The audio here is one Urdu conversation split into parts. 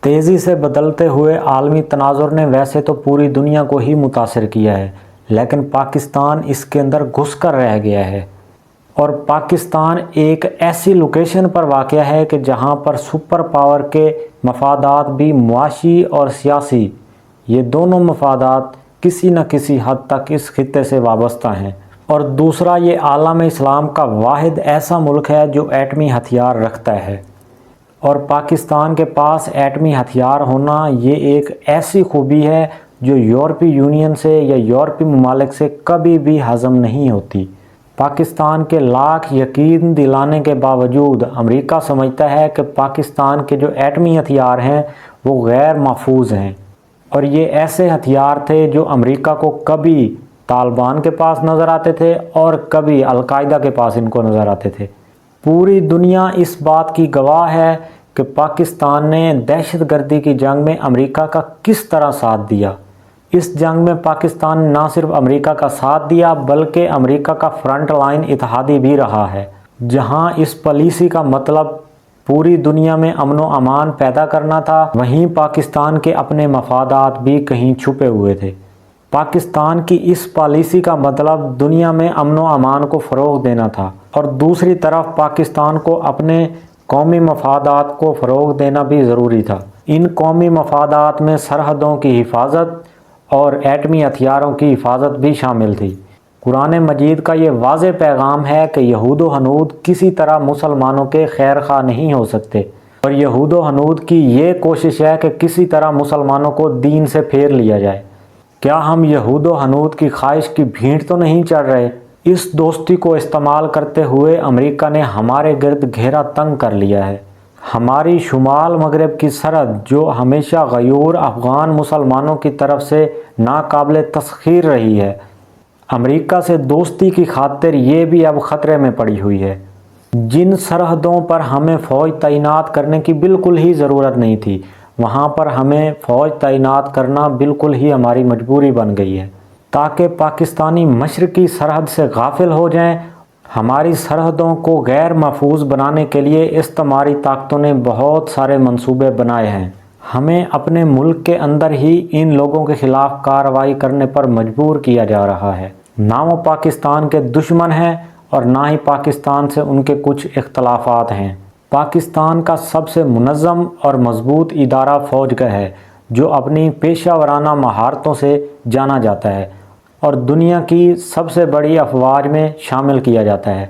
تیزی سے بدلتے ہوئے عالمی تناظر نے ویسے تو پوری دنیا کو ہی متاثر کیا ہے، لیکن پاکستان اس کے اندر گھس کر رہ گیا ہے۔ اور پاکستان ایک ایسی لوکیشن پر واقع ہے کہ جہاں پر سپر پاور کے مفادات بھی معاشی اور سیاسی، یہ دونوں مفادات کسی نہ کسی حد تک اس خطے سے وابستہ ہیں۔ اور دوسرا، یہ عالم اسلام کا واحد ایسا ملک ہے جو ایٹمی ہتھیار رکھتا ہے۔ اور پاکستان کے پاس ایٹمی ہتھیار ہونا یہ ایک ایسی خوبی ہے جو یورپی یونین سے یا یورپی ممالک سے کبھی بھی ہضم نہیں ہوتی۔ پاکستان کے لاکھ یقین دلانے کے باوجود امریکہ سمجھتا ہے کہ پاکستان کے جو ایٹمی ہتھیار ہیں وہ غیر محفوظ ہیں، اور یہ ایسے ہتھیار تھے جو امریکہ کو کبھی طالبان کے پاس نظر آتے تھے اور کبھی القاعدہ کے پاس ان کو نظر آتے تھے۔ پوری دنیا اس بات کی گواہ ہے کہ پاکستان نے دہشت گردی کی جنگ میں امریکہ کا کس طرح ساتھ دیا۔ اس جنگ میں پاکستان نہ صرف امریکہ کا ساتھ دیا بلکہ امریکہ کا فرنٹ لائن اتحادی بھی رہا ہے۔ جہاں اس پالیسی کا مطلب پوری دنیا میں امن و امان پیدا کرنا تھا، وہیں پاکستان کے اپنے مفادات بھی کہیں چھپے ہوئے تھے۔ پاکستان کی اس پالیسی کا مطلب دنیا میں امن و امان کو فروغ دینا تھا، اور دوسری طرف پاکستان کو اپنے قومی مفادات کو فروغ دینا بھی ضروری تھا۔ ان قومی مفادات میں سرحدوں کی حفاظت اور ایٹمی ہتھیاروں کی حفاظت بھی شامل تھی۔ قرآن مجید کا یہ واضح پیغام ہے کہ یہود و ہنود کسی طرح مسلمانوں کے خیر خواہ نہیں ہو سکتے، اور یہود و ہنود کی یہ کوشش ہے کہ کسی طرح مسلمانوں کو دین سے پھیر لیا جائے۔ کیا ہم یہود و ہنود کی خواہش کی بھینٹ تو نہیں چڑھ رہے؟ اس دوستی کو استعمال کرتے ہوئے امریکہ نے ہمارے گرد گھیرا تنگ کر لیا ہے۔ ہماری شمال مغرب کی سرحد جو ہمیشہ غیور افغان مسلمانوں کی طرف سے ناقابل تسخیر رہی ہے، امریکہ سے دوستی کی خاطر یہ بھی اب خطرے میں پڑی ہوئی ہے۔ جن سرحدوں پر ہمیں فوج تعینات کرنے کی بالکل ہی ضرورت نہیں تھی، وہاں پر ہمیں فوج تعینات کرنا بالکل ہی ہماری مجبوری بن گئی ہے، تاکہ پاکستانی مشرقی سرحد سے غافل ہو جائیں۔ ہماری سرحدوں کو غیر محفوظ بنانے کے لیے استعماری طاقتوں نے بہت سارے منصوبے بنائے ہیں۔ ہمیں اپنے ملک کے اندر ہی ان لوگوں کے خلاف کارروائی کرنے پر مجبور کیا جا رہا ہے۔ نہ وہ پاکستان کے دشمن ہیں اور نہ ہی پاکستان سے ان کے کچھ اختلافات ہیں۔ پاکستان کا سب سے منظم اور مضبوط ادارہ فوج کا ہے، جو اپنی پیشہ ورانہ مہارتوں سے جانا جاتا ہے اور دنیا کی سب سے بڑی افواج میں شامل کیا جاتا ہے۔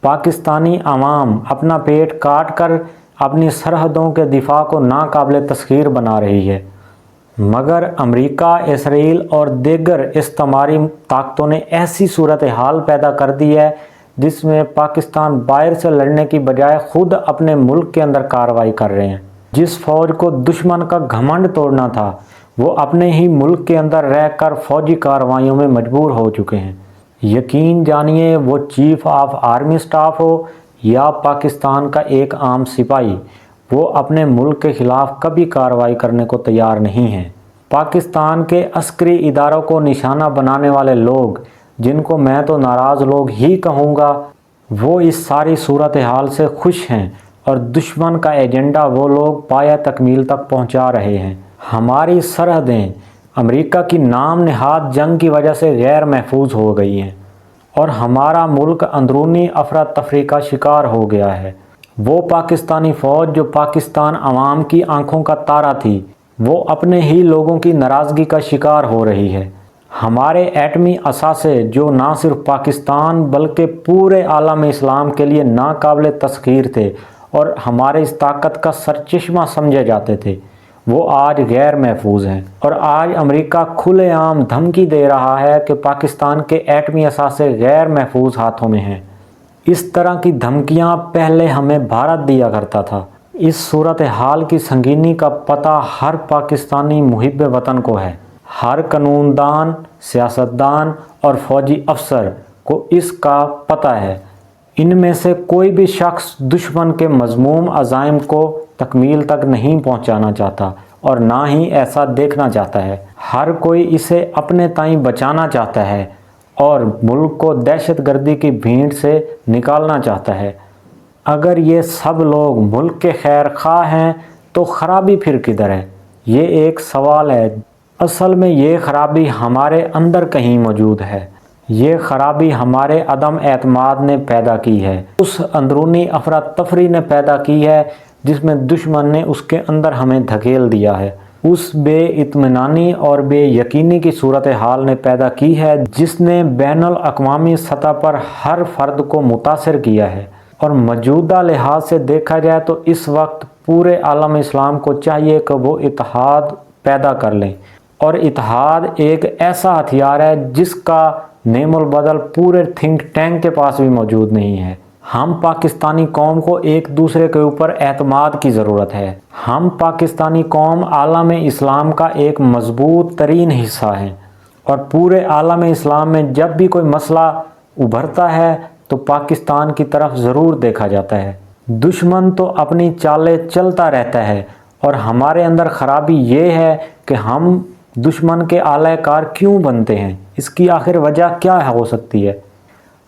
پاکستانی عوام اپنا پیٹ کاٹ کر اپنی سرحدوں کے دفاع کو ناقابل تسخیر بنا رہی ہے، مگر امریکہ، اسرائیل اور دیگر استعماری طاقتوں نے ایسی صورتحال پیدا کر دی ہے جس میں پاکستان باہر سے لڑنے کی بجائے خود اپنے ملک کے اندر کارروائی کر رہے ہیں۔ جس فوج کو دشمن کا گھمنڈ توڑنا تھا، وہ اپنے ہی ملک کے اندر رہ کر فوجی کارروائیوں میں مجبور ہو چکے ہیں۔ یقین جانیے، وہ چیف آف آرمی سٹاف ہو یا پاکستان کا ایک عام سپاہی، وہ اپنے ملک کے خلاف کبھی کارروائی کرنے کو تیار نہیں ہیں۔ پاکستان کے عسکری اداروں کو نشانہ بنانے والے لوگ، جن کو میں تو ناراض لوگ ہی کہوں گا، وہ اس ساری صورتحال سے خوش ہیں، اور دشمن کا ایجنڈا وہ لوگ پایہ تکمیل تک پہنچا رہے ہیں۔ ہماری سرحدیں امریکہ کی نام نہاد جنگ کی وجہ سے غیر محفوظ ہو گئی ہیں، اور ہمارا ملک اندرونی افراتفری کا شکار ہو گیا ہے۔ وہ پاکستانی فوج جو پاکستان عوام کی آنکھوں کا تارا تھی، وہ اپنے ہی لوگوں کی ناراضگی کا شکار ہو رہی ہے۔ ہمارے ایٹمی اثاثے جو نہ صرف پاکستان بلکہ پورے عالم اسلام کے لیے ناقابل تسخیر تھے اور ہمارے اس طاقت کا سرچشمہ سمجھے جاتے تھے، وہ آج غیر محفوظ ہیں۔ اور آج امریکہ کھلے عام دھمکی دے رہا ہے کہ پاکستان کے ایٹمی اثاثے غیر محفوظ ہاتھوں میں ہیں۔ اس طرح کی دھمکیاں پہلے ہمیں بھارت دیا کرتا تھا۔ اس صورتحال کی سنگینی کا پتہ ہر پاکستانی محب وطن کو ہے۔ ہر قانون دان، سیاستدان اور فوجی افسر کو اس کا پتہ ہے۔ ان میں سے کوئی بھی شخص دشمن کے مذموم عزائم کو تکمیل تک نہیں پہنچانا چاہتا اور نہ ہی ایسا دیکھنا چاہتا ہے۔ ہر کوئی اسے اپنے تئیں بچانا چاہتا ہے اور ملک کو دہشت گردی کی بھینٹ سے نکالنا چاہتا ہے۔ اگر یہ سب لوگ ملک کے خیر خواہ ہیں تو خرابی پھر کدھر ہے؟ یہ ایک سوال ہے۔ اصل میں یہ خرابی ہمارے اندر کہیں موجود ہے۔ یہ خرابی ہمارے عدم اعتماد نے پیدا کی ہے، اس اندرونی افراتفری نے پیدا کی ہے جس میں دشمن نے اس کے اندر ہمیں دھکیل دیا ہے، اس بے اطمینانی اور بے یقینی کی صورتحال نے پیدا کی ہے جس نے بین الاقوامی سطح پر ہر فرد کو متاثر کیا ہے۔ اور موجودہ لحاظ سے دیکھا جائے تو اس وقت پورے عالم اسلام کو چاہیے کہ وہ اتحاد پیدا کر لیں، اور اتحاد ایک ایسا ہتھیار ہے جس کا نعم البدل پورے تھنک ٹینک کے پاس بھی موجود نہیں ہے۔ ہم پاکستانی قوم کو ایک دوسرے کے اوپر اعتماد کی ضرورت ہے۔ ہم پاکستانی قوم عالم اسلام کا ایک مضبوط ترین حصہ ہیں، اور پورے عالم اسلام میں جب بھی کوئی مسئلہ ابھرتا ہے تو پاکستان کی طرف ضرور دیکھا جاتا ہے۔ دشمن تو اپنی چالیں چلتا رہتا ہے، اور ہمارے اندر خرابی یہ ہے کہ ہم دشمن کے اعلی کار کیوں بنتے ہیں؟ اس کی آخر وجہ کیا ہو سکتی ہے؟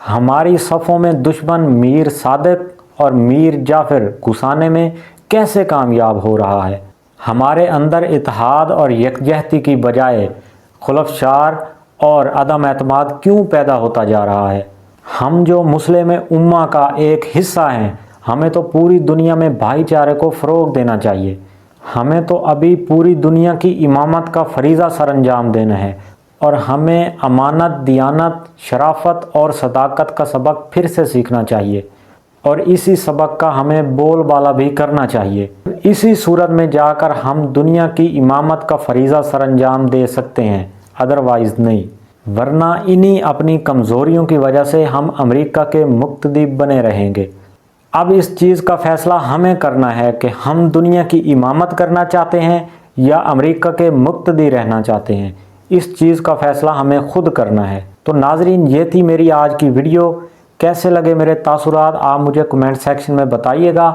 ہماری صفوں میں دشمن میر صادق اور میر جعفر گھسانے میں کیسے کامیاب ہو رہا ہے؟ ہمارے اندر اتحاد اور یکجہتی کی بجائے خلفشار اور عدم اعتماد کیوں پیدا ہوتا جا رہا ہے؟ ہم جو مسلم امہ کا ایک حصہ ہیں، ہمیں تو پوری دنیا میں بھائی چارے کو فروغ دینا چاہیے۔ ہمیں تو ابھی پوری دنیا کی امامت کا فریضہ سر انجام دینا ہے، اور ہمیں امانت، دیانت، شرافت اور صداقت کا سبق پھر سے سیکھنا چاہیے، اور اسی سبق کا ہمیں بول بالا بھی کرنا چاہیے۔ اسی صورت میں جا کر ہم دنیا کی امامت کا فریضہ سر انجام دے سکتے ہیں، ادروائز نہیں، ورنہ انہی اپنی کمزوریوں کی وجہ سے ہم امریکہ کے مقتدی بنے رہیں گے۔ اب اس چیز کا فیصلہ ہمیں کرنا ہے کہ ہم دنیا کی امامت کرنا چاہتے ہیں یا امریکہ کے مقتدی رہنا چاہتے ہیں۔ اس چیز کا فیصلہ ہمیں خود کرنا ہے۔ تو ناظرین، یہ تھی میری آج کی ویڈیو۔ کیسے لگے میرے تاثرات آپ مجھے کمنٹ سیکشن میں بتائیے گا۔